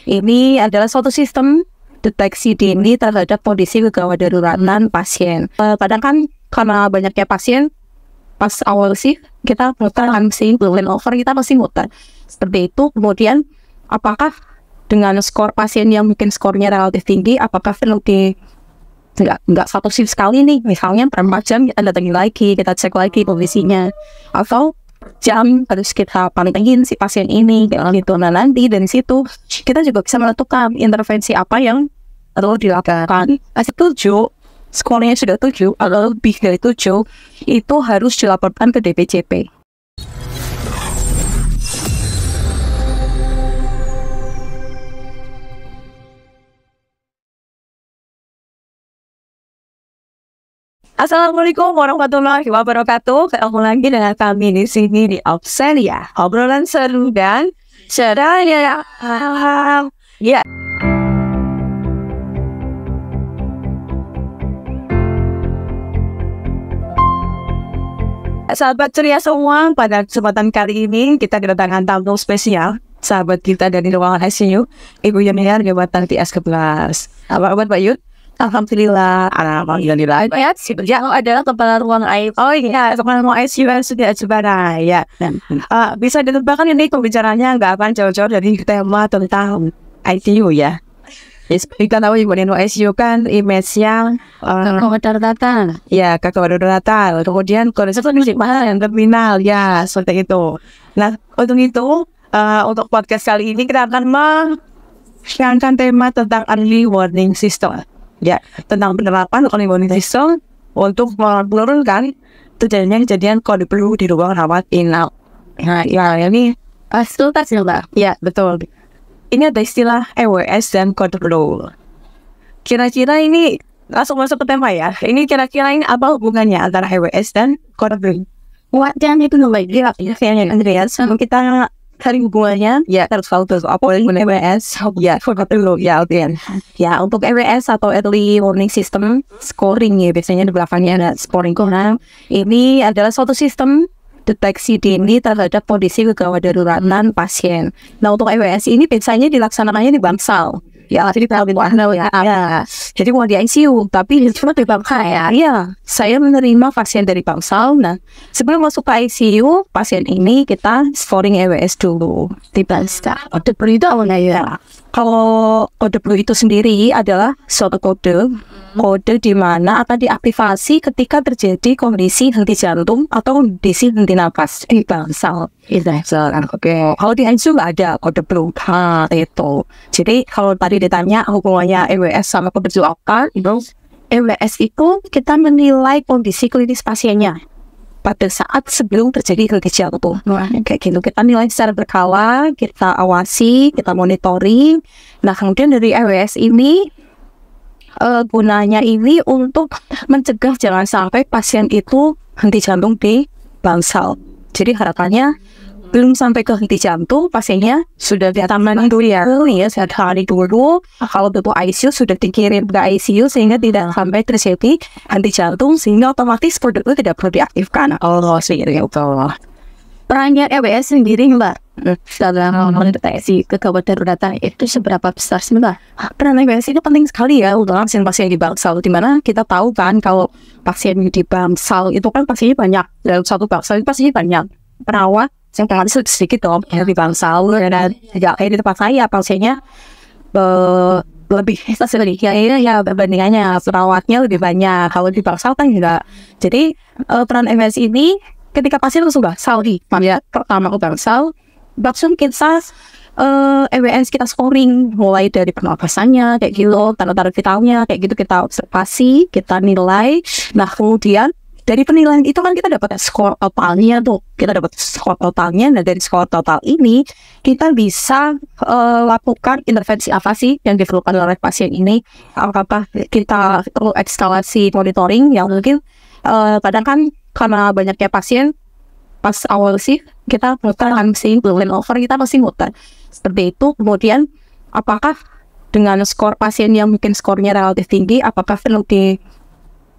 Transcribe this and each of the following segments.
Ini adalah suatu sistem deteksi dini terhadap kondisi kegawat daruratan pasien. Kadang kan karena banyaknya pasien, pas awal sih kita muter langsing, belum over kita masih muter. Seperti itu. Kemudian apakah dengan skor pasien yang mungkin skornya relatif tinggi, apakah perlu di nggak satu shift sekali nih, misalnya per 4 jam kita datangin lagi, kita cek lagi kondisinya, atau jam harus kita pantengin si pasien ini gitu. Nah nanti dari situ kita juga bisa menentukan intervensi apa yang perlu dilakukan. Kasih 7, skornya sudah 7 atau lebih dari 7, itu harus dilaporkan ke DPJP. Assalamualaikum warahmatullahi wabarakatuh. Ketemu lagi dengan kami di sini di Absen ya. Obrolan seru dan ceria. Ya. Sahabat ceria semua, pada kesempatan kali ini kita kedatangan tamu spesial, sahabat kita dari ruangan ICU, Ibu Yuniar jabatan TS11. Apa kabar Pak Yun? Alhamdulillah. Ya, adalah kepala ruang ICU. Oh iya, kepala ruang ICU sudah Jepara ya. Bisa ditebakkan ini pembicaranya nggak akan jauh-jauh dari tema tentang ICU ya. Kita tahu Ibu Nino ICU kan image-nya kegawat daruratan. Ya, kegawat daruratan. Kemudian kondisi yang terminal ya, seperti itu. Nah, untuk itu untuk podcast kali ini kita akan mengangkat tema tentang early warning system. Ya, tentang penerapan early warning system untuk menurunkan terjadinya kejadian kode flu di ruang rawat inap. Nah, ya ini tuntas ya Mbak? Ya, betul. Ini ada istilah EWS dan kode flu. Kira-kira ini langsung masuk ke tema ya. Ini kira-kira ini apa hubungannya antara EWS dan kode flu? Wajan itu Mbak, ya, Andreas. Kita cari hubungannya, ya harus tahu tuh apa yang EWS, ya dulu ya ya untuk EWS atau early warning system scoring ya, biasanya di belakangnya ada scoring. Nah ini adalah suatu sistem deteksi dini terhadap kondisi kegawat daruratan pasien. Nah untuk EWS ini biasanya dilaksanakannya di Bangsal. Ya, jadi jadi mau di ICU, tapi cuma di Bangsal ya. Iya, saya menerima pasien dari Bangsal. Nah, sebelum masuk ke ICU, pasien ini kita scoring EWS dulu. Di Bangsal. Kode flu itu apa ya? Kalau kode flu itu sendiri adalah suatu kode di mana akan diaktifasi ketika terjadi kondisi henti jantung atau kondisi henti nafas di Bangsal. Oke. Kalau di ICU nggak ada kode flu itu. Jadi kalau tadi ditanya hubungannya EWS sama kode flu apa, EWS itu kita menilai kondisi klinis pasiennya pada saat sebelum terjadi henti jantung. Kayak gitu, kita nilai secara berkala, kita awasi, kita monitoring. Nah kemudian dari EWS ini gunanya ini untuk mencegah jangan sampai pasien itu henti jantung di Bangsal. Jadi harapannya belum sampai ke henti jantung, pasiennya sudah diamankan dulu ya, sehari dulu. Kalau butuh ICU sudah dikirim ke ICU sehingga tidak sampai terjadi henti jantung, sehingga otomatis produk itu tidak perlu diaktifkan. Perannya EWS sendiri Mbak dalam mendeteksi kegawat daruratan itu seberapa besar sih Mbak? Peran EWS itu penting sekali ya untuk pasien-pasien di Bangsal, dimana kita tahu kan kalau pasien di Bangsal itu kan pasiennya banyak, dalam satu Bangsal itu pasiennya banyak, perawat yang pengaruh sedikit dong ya di Bangsal, dan tidak kayak di tempat saya pasiennya lebih ya perbandingannya perawatnya lebih banyak. Kalau di Bangsal kan enggak. Jadi peran EWS ini ketika pasien langsung Bangsal ya, pertama ke Bangsal langsung kita EWS kita scoring mulai dari pernapasannya kayak gitu, tanda-tanda vitalnya kayak gitu, kita observasi, kita nilai. Nah kemudian dari penilaian itu kan kita dapat skor totalnya tuh, kita dapat skor totalnya. Nah dari skor total ini kita bisa lakukan intervensi apa sih yang diperlukan oleh pasien ini. Apakah kita perlu eskalasi monitoring yang mungkin kadang kan karena banyaknya pasien, pas awal sih kita muter langsing, belum over kita masih muter seperti itu. Kemudian apakah dengan skor pasien yang mungkin skornya relatif tinggi, apakah perlu di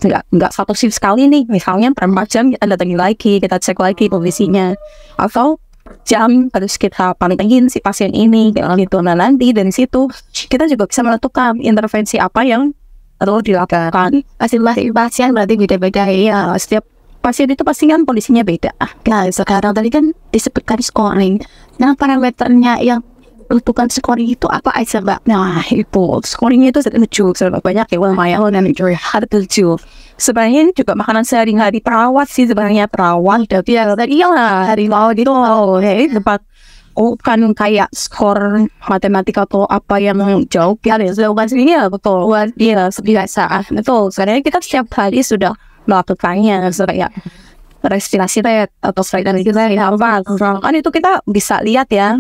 nggak satu shift sekali nih, misalnya per 4 jam kita datangin lagi, kita cek lagi kondisinya, atau jam harus kita pantengin si pasien ini kayak gitu. Nah nanti dari situ kita juga bisa menentukan intervensi apa yang perlu dilakukan. Masing-masing pasien berarti beda-beda ya. Setiap pasien itu pasti kan kondisinya beda. Nah, sekarang tadi kan disebutkan scoring. Nah, parameternya yang menentukan scoring itu apa aja, Mbak? Nah itu scoringnya itu ada 7, banyak ya, lumayan dan ada 7. Sebenarnya ini juga makanan sehari-hari perawat sih, sebenarnya perawat Ya, tadi lah hari mau gitu. ya tempat kan kayak skor matematika atau apa yang jauh ya bukan sini ya, betul dia kebiasaan betul. Sebenarnya kita setiap hari sudah melakukannya, kayak respirasi rate atau frekuensi rate apa kan itu kita bisa lihat ya.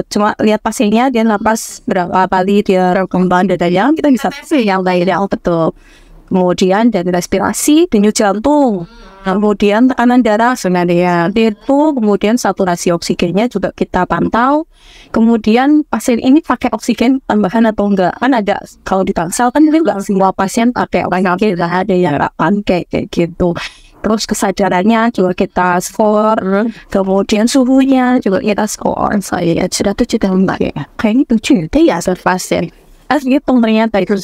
Cuma lihat pasiennya dia napas berapa kali, dia perkembangan dadanya kita bisa sih yang lainnya betul. Kemudian dari respirasi, denyut jantung, kemudian tekanan darah sebenarnya itu, kemudian saturasi oksigennya juga kita pantau. Kemudian pasien ini pakai oksigen tambahan atau enggak, kan ada kalau di Tangsel kan ini enggak semua pasien pakai oksigen, ada yang enggak pakai kayak gitu. Terus kesadarannya juga kita skor, kemudian suhunya juga kita skor. Saya sudah 7 tahun ya, kayaknya 7 ya pasien. Gitu ternyata itu.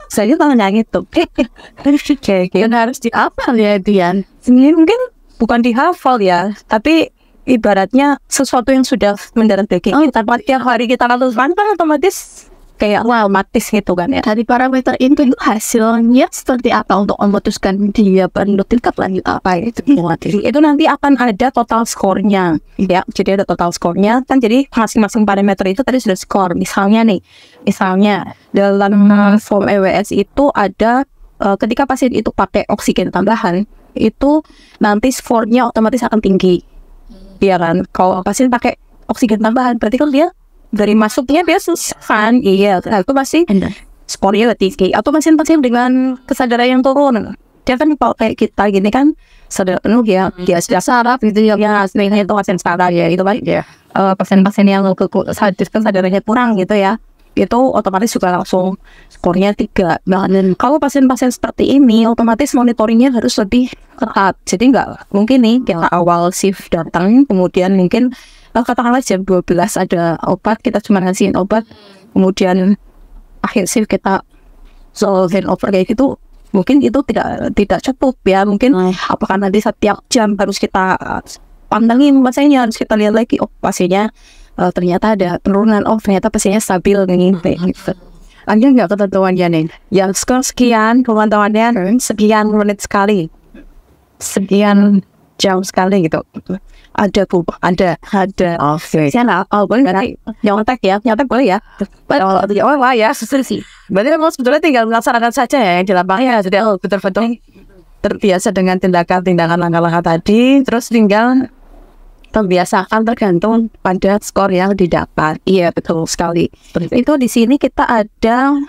Saya tanya gitu, kayak harus dihafal ya Dian. Ini mungkin bukan dihafal ya, tapi ibaratnya sesuatu yang sudah mendarah daging. Tanpa tiap hari kita lakukan kan otomatis kayak otomatis gitu kan ya. Dari parameter itu hasilnya seperti apa untuk memutuskan dia perlu tingkat lanjut apa itu? Itu nanti akan ada total skornya ya. Jadi ada total skornya kan, jadi masing-masing parameter itu tadi sudah skor. Misalnya dalam form EWS itu ada ketika pasien itu pakai oksigen tambahan itu nanti skornya otomatis akan tinggi ya kan. Kalau pasien pakai oksigen tambahan berarti kan dia dari masuknya dia susah, iya, nah, itu pasti skornya lebih tinggi. Atau pasien-pasien dengan kesadaran yang turun, dia kan kalau kayak kita gini kan sadar penuh ya, dia sudah saraf gitu ya, sebenarnya itu pasien saraf ya, itu baik ya. Pasien-pasien yang kesadarannya kurang gitu ya, itu otomatis juga langsung skornya 3. Nah, dan kalau pasien-pasien seperti ini otomatis monitoringnya harus lebih ketat. Jadi nggak mungkin nih kita awal shift datang, kemudian mungkin katakanlah jam 12 ada obat, kita cuma ngasihin obat, kemudian akhir shift kita handover kayak gitu, mungkin itu tidak cukup ya. Mungkin apakah nanti setiap jam harus kita pantengin pasiennya, harus kita lihat lagi, oh pasiennya ternyata ada penurunan, oh ternyata pasiennya stabil kayak gitu. Ada nggak ketentuannya nih? Yang skor sekian, pemantauannya sekian menit sekali, sekian jam sekali gitu. Ada bu, ada. Oke. Saya boleh nggak nyontek ya? Nyontek boleh ya? Wah ya, sih. Berarti memang sebetulnya tinggal melaksanakan saja ya yang di lapangan ya. Sudah betul-betul terbiasa dengan tindakan-tindakan langkah-langkah tadi. Terus tinggal terbiasakan tergantung pada skor yang didapat. Iya betul sekali. Itu di sini kita ada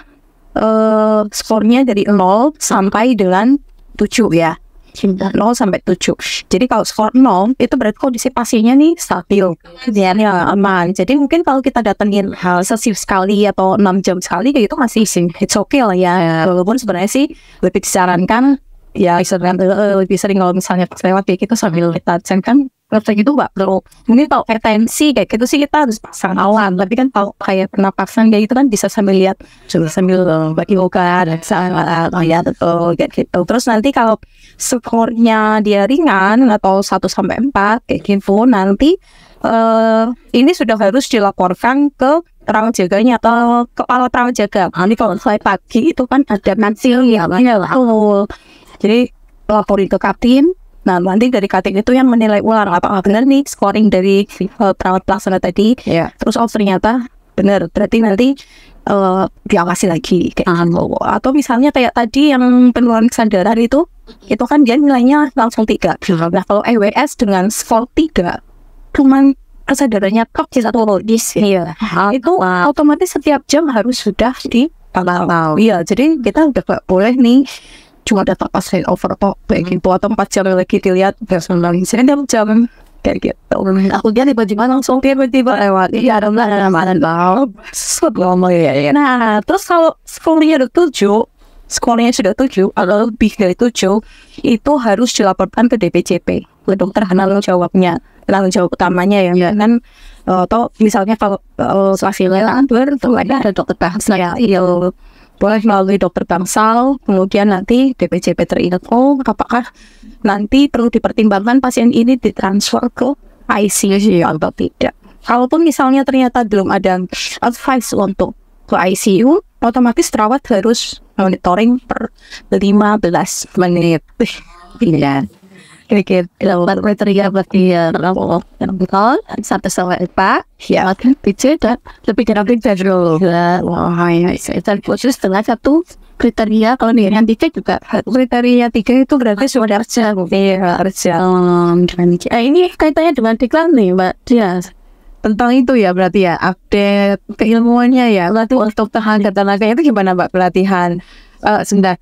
skornya dari 0 sampai dengan 7 ya. 0 sampai 7. Jadi kalau skor 0 itu berarti kondisi pasiennya nih stabil, ya aman. Jadi mungkin kalau kita datengin sesif sekali atau 6 jam sekali kayak itu masih it's okay lah ya. Walaupun sebenarnya sih lebih disarankan ya lebih sering kalau misalnya pas lewat kayak gitu sambil kita cek kan kayak gitu nggak perlu. Mungkin kalau tensi kayak gitu sih kita harus pasang alarm. Tapi kan kalau kayak pernapasan kayak gitu kan bisa sambil lihat, sambil bagi obat dan ya betul kayak gitu. Terus nanti kalau skornya dia ringan atau 1 sampai 4 kayak gitu, nanti ini sudah harus dilaporkan ke perawat jaganya atau kepala perawat jaga. Nanti kalau selesai pagi itu kan ada mansil ya, jadi laporin ke Katin. Nah, nanti dari Katin itu yang menilai ulang apakah benar nih scoring dari perawat pelaksana tadi. Terus ternyata benar, berarti nanti diawasi lagi kayak atau misalnya kayak tadi yang penurunan kesadaran itu kan dia nilainya langsung 3. Nah, kalau EWS dengan skor 3 cuman kesadarannya bisa turun di sini ya. Itu otomatis setiap jam harus sudah dipantau. Iya, jadi kita udah gak boleh nih cuma data pasien over kayak gitu, atau 4 jam lagi dilihat personalis saya 6 jam kayak gitu. Aku dia tiba-tiba langsung tiba-tiba lewat ada mana. Nah terus kalau skornya udah 7 skornya sudah 7 atau lebih dari 7, itu harus dilaporkan ke DPJP, ke dokter tanggung jawab utamanya ya kan. Atau misalnya kalau hasilnya ada dokter bangsal ya, boleh melalui dokter bangsal, kemudian nanti DPJP terinfo apakah nanti perlu dipertimbangkan pasien ini ditransfer ke ICU atau tidak. Kalaupun misalnya ternyata belum ada advice untuk ke ICU, otomatis perawat harus monitoring per 15 menit. Iya. Kriteria berarti satu sama empat, ya kan PC dan lebih dari dulu. Wah, itu khusus dengan satu kriteria. Kalau yang 3 juga kriteria 3 itu berarti sudah kerja. Ini kaitannya dengan diklat nih, Mbak Dias. Tentang itu ya berarti ya, update keilmuannya ya. Lalu untuk tenaga itu gimana Mbak pelatihan? Sebentar,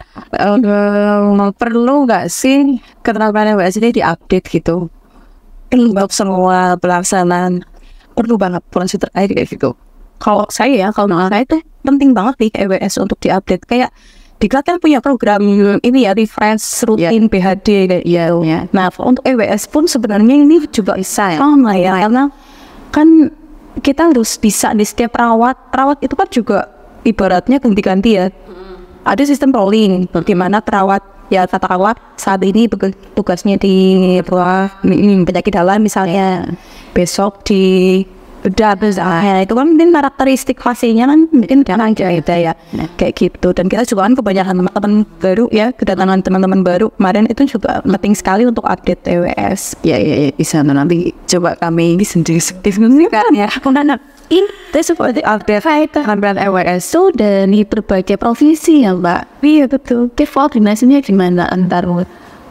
perlu nggak sih keterampilan Mbak sini diupdate gitu? Untuk semua pelaksanaan perlu banget polisi terkait kayak gitu. Kalau saya itu penting banget nih EWS untuk diupdate. Kayak Diklat kan punya program ini ya, refresh rutin BHD kayak gitu. Nah untuk EWS pun sebenarnya ini juga bisa ya. Karena kan kita harus bisa di setiap perawat itu kan juga ibaratnya ganti-ganti ya. Ada sistem rolling di mana perawat saat ini tugasnya di penyakit dalam misalnya, besok di bedah itu kan mungkin karakteristik fasenya kan mungkin jangan aja ya kayak gitu. Dan kita juga kan kebanyakan teman-teman baru ya, kedatangan teman-teman baru kemarin itu juga penting sekali untuk update TWS ya bisa nanti coba kami sendiri kan ya itu seperti update keterampilan EWS itu dari berbagai profesi ya Mbak. Iya betul. Koordinasinya gimana antar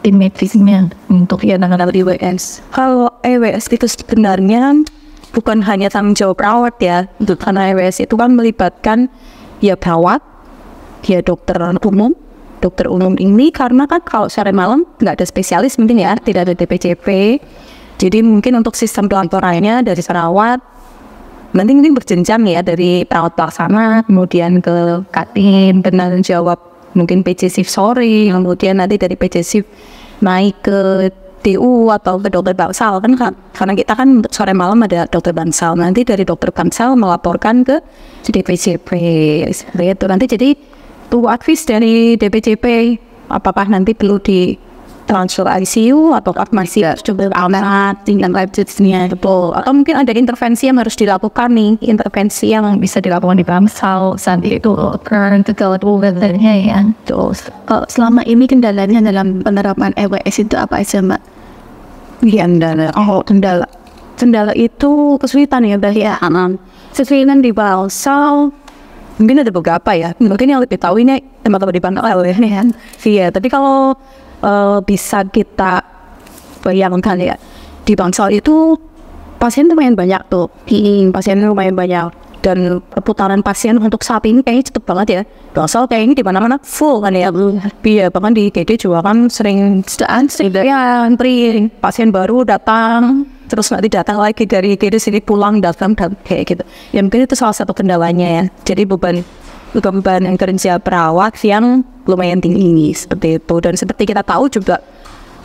tim medisnya untuk penanganan EWS? Kalau EWS itu sebenarnya bukan hanya tanggung jawab perawat ya, karena EWS itu kan melibatkan ya perawat, ya dokter umum. Dokter umum ini karena kan kalau sore malam nggak ada spesialis mungkin ya, tidak ada DPJP, jadi mungkin untuk sistem pelaporannya dari perawat nanti mungkin berjenjang ya, dari perawat pelaksana kemudian ke katin penanggung jawab mungkin PJ shift sore, kemudian nanti dari PJ shift naik ke TU atau ke dokter bangsal kan, karena kita kan sore malam ada dokter bangsal, nanti dari dokter bangsal melaporkan ke DPJP itu nanti jadi tunggu advice dari DPJP apakah nanti perlu di transfer ICU atau masih coba alat tinggal lanjutnya betul, atau mungkin ada intervensi yang harus dilakukan nih, intervensi yang bisa dilakukan di bangsal saat itu karena kegalanya ya. Terus selama ini kendalanya dalam penerapan EWS itu apa aja Mbak? Kendala itu kesulitan ya Mbak ya. Kesulitan di bangsal mungkin ada beberapa ya, mungkin yang lebih tahu ini teman-teman di bangsal ya nih kan. Iya, tapi kalau bisa kita bayangkan ya, di bangsal itu pasien lumayan banyak tuh, pasien lumayan banyak, dan perputaran pasien untuk saat ini kayaknya cepet banget ya. Bangsal kayaknya di mana-mana full kan ya. Iya, bahkan di GD juga kan sering ya antri, pasien baru datang terus nanti datang lagi dari GD sini pulang datang dan kayak gitu. Ya mungkin itu salah satu kendalanya ya. Jadi beban yang kerja perawat yang lumayan tinggi seperti itu. Dan seperti kita tahu juga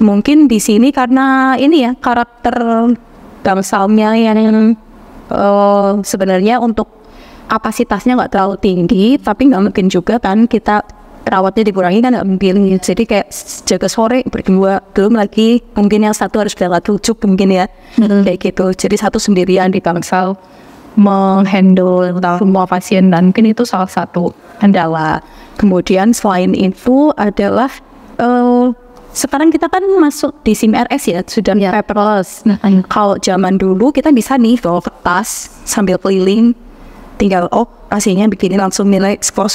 mungkin di sini karena ini ya karakter bangsalnya yang sebenarnya untuk kapasitasnya nggak terlalu tinggi, tapi nggak mungkin juga kan kita perawatnya dikurangi kan nggak mungkin. Jadi kayak jaga sore berdua, belum lagi mungkin yang satu harus berangkat rujuk mungkin ya kayak gitu. Jadi satu sendirian di bangsal menghandle semua pasien, dan mungkin itu salah satu kendala. Kemudian selain itu adalah sekarang kita kan masuk di SIM-RS ya, sudah paperless. Kalau zaman dulu kita bisa nih bawa kertas sambil keliling, tinggal pasiennya bikinin langsung nilai skor.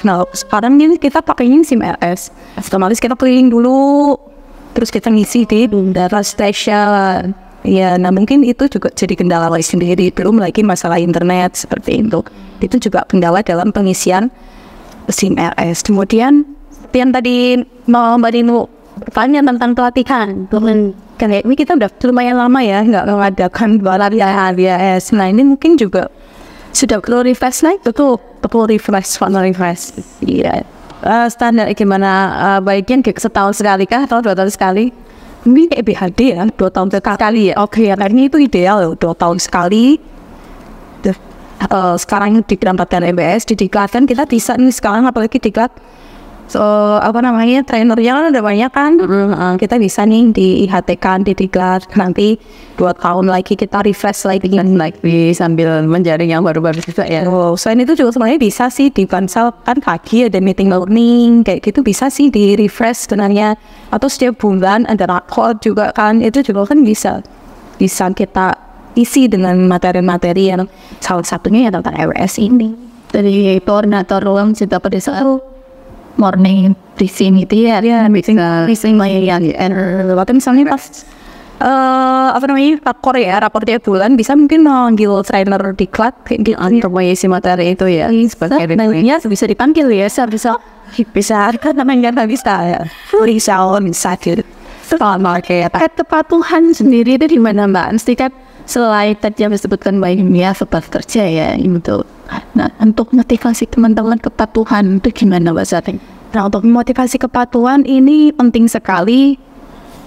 Nah sekarang ini kita pakainya SIM-RS, otomatis kita keliling dulu, terus kita ngisi di data station. Ya, nah mungkin itu juga jadi kendala lain sendiri, belum lagi masalah internet seperti itu. Itu juga kendala dalam pengisian SIM-RS. Kemudian yang tadi Mbak Dinu bertanya tentang pelatihan, kayak ini kita udah lumayan lama ya nggak mengadakan pelatihan AWS. Nah ini mungkin juga sudah perlu refresh, perlu refresh. Iya. standar gimana, baiknya setahun sekali kah atau 2 tahun sekali? Mungkin kayak BHD ya, 2 tahun sekali ya. Oke, kayaknya itu ideal loh, 2 tahun sekali. Sekarang diberangkatkan MBS, didiklatkan kita bisa nih sekarang, apalagi diklat trainernya kan udah banyak kan. Kita bisa nih di IHT kan, di diklat, nanti 2 tahun lagi kita refresh lagi sambil menjaring yang baru-baru juga ya. Selain itu juga sebenarnya bisa sih di Bansal kan pagi ada meeting learning kayak gitu, bisa sih di refresh sebenarnya, atau setiap bulan ada raport juga kan, itu juga kan bisa kita isi dengan materi-materi yang salah satunya ya tentang RWS ini. Dari koordinator ruang cerita pada saat morning briefing itu ya briefing yang waktu misalnya pas rapor ya, rapor tiap bulan bisa mungkin manggil trainer diklat untuk mengisi materi itu ya. Sebenarnya bisa dipanggil ya, bisa kan namanya nggak bisa ya. Bisa gitu. Sama kayak kepatuhan sendiri itu di mana Mbak? Mesti kan selain tadi yang disebutkan Mbak Yumia sebab kerja ya itu. Nah, untuk motivasi teman-teman kepatuhan itu gimana Mbak Zating? Nah, untuk motivasi kepatuhan ini penting sekali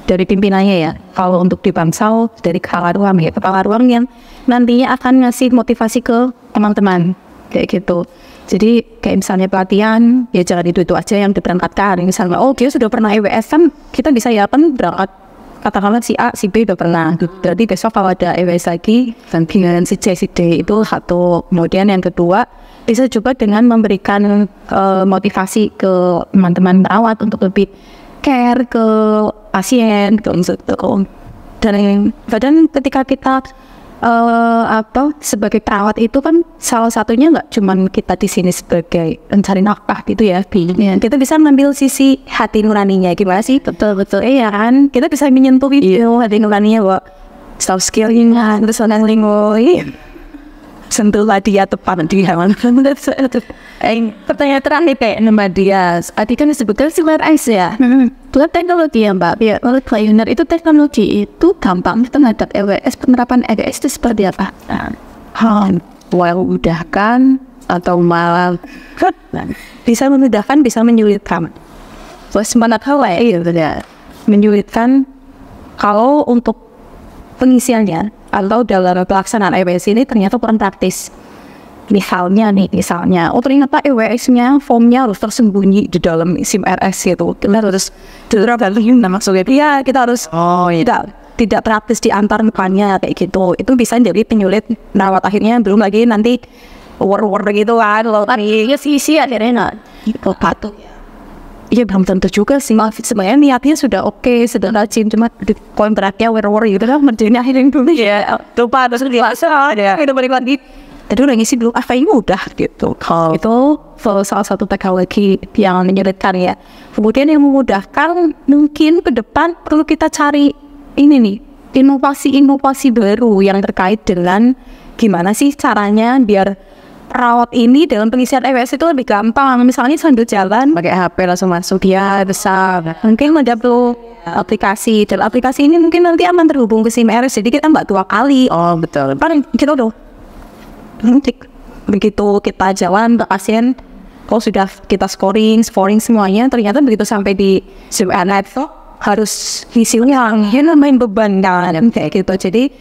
dari pimpinannya ya. Kalau untuk di Bansal dari kepala ruang ya, kepala ruang yang nantinya akan ngasih motivasi ke teman-teman kayak gitu. Jadi kayak misalnya pelatihan ya jangan itu aja yang diberangkatkan. Misalnya dia sudah pernah EWS kan kita bisa ya kan berangkat, katakanlah si A, si B udah pernah. Berarti besok kalau ada EWS lagi dengan si C, si D itu satu. Kemudian yang kedua bisa juga dengan memberikan motivasi ke teman-teman perawat untuk lebih care ke pasien dan ketika kita sebagai perawat itu kan salah satunya nggak cuman kita di sini sebagai pencari nafkah gitu ya, kita bisa ngambil sisi hati nuraninya gimana sih, betul ya kan, kita bisa menyentuh itu hati nuraninya bahwa soft skillnya terus orang lingkungan sentuhlah dia tepat di halaman. Pertanyaan terakhir kayak nama dia tadi kan disebutkan CMRS ya. Itu teknologi ya Mbak. Ya, menurut Pioneer itu teknologi itu gampang terhadap EWS, penerapan EWS itu seperti apa? Memudahkan atau malah bisa memudahkan, bisa menyulitkan. Terus manakala ya menyulitkan kalau untuk pengisiannya atau dalam pelaksanaan EWS ini ternyata kurang praktis. Misalnya ternyata EWS-nya formnya harus tersembunyi di dalam SIM-RS gitu. Kita harus maksudnya kita harus tidak praktis di antar mukanya kayak gitu. Itu bisa jadi penyulit perawat akhirnya, belum lagi nanti war gitu kan. Lo tadi isi akhirnya patuh. Iya belum tentu juga sih. Sebenarnya niatnya sudah oke, sudah rajin, cuma kontraknya war gitu kan, kerjanya akhirnya dulu ya lupa terus biasa ya. Kita balik lagi. Tadi udah ngisi dulu, kayaknya udah gitu. Itu salah satu teknologi yang menyulitkan ya. Kemudian yang memudahkan mungkin ke depan perlu kita cari ini nih, inovasi baru yang terkait dengan gimana sih caranya biar perawat ini dalam pengisian EWS itu lebih gampang. Misalnya sambil jalan pakai HP langsung masuk ya besar. Mungkin ada perlu aplikasi, dan aplikasi ini mungkin nanti aman terhubung ke SIM-RS, jadi kita nggak 2 kali. Betul. Paling kita udah begitu kita jalan ke pasien, kalau sudah kita scoring semuanya, ternyata begitu sampai di SIM-RS harus isinya main beban kan kayak gitu. Jadi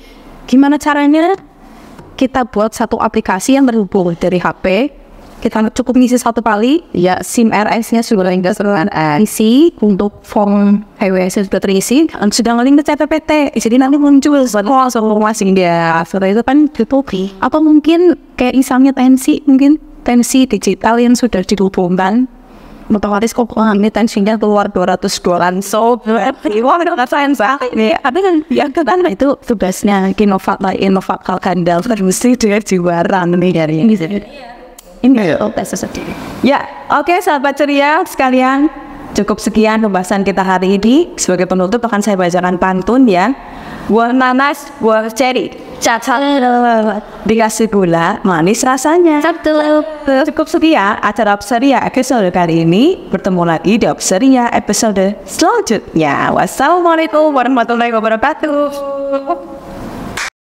gimana caranya kita buat satu aplikasi yang terhubung dari HP, kita cukup ngisi 1 kali ya, SIM-RS-nya sudah isi untuk form EWS sudah terisi, sudah nge-link ke CPPT, jadi nanti muncul informasi dia. Setelah itu kan gitu. Atau mungkin kayak misalnya tensi digital yang sudah dihubungkan, otomatis kok ini tensinya keluar 200 so tapi kan ya kan itu tugasnya Innovat Kalkandal mesti dia juara nih dari ini ya. Oke, sahabat ceria sekalian, cukup sekian pembahasan kita hari ini. Sebagai penutup akan saya bacakan pantun ya. Buah nanas, buah ceri, cacat dikasih gula, manis rasanya. Cukup sekian acara Opseria episode kali ini. Bertemu lagi di Opseria episode selanjutnya. Wassalamualaikum warahmatullahi wabarakatuh.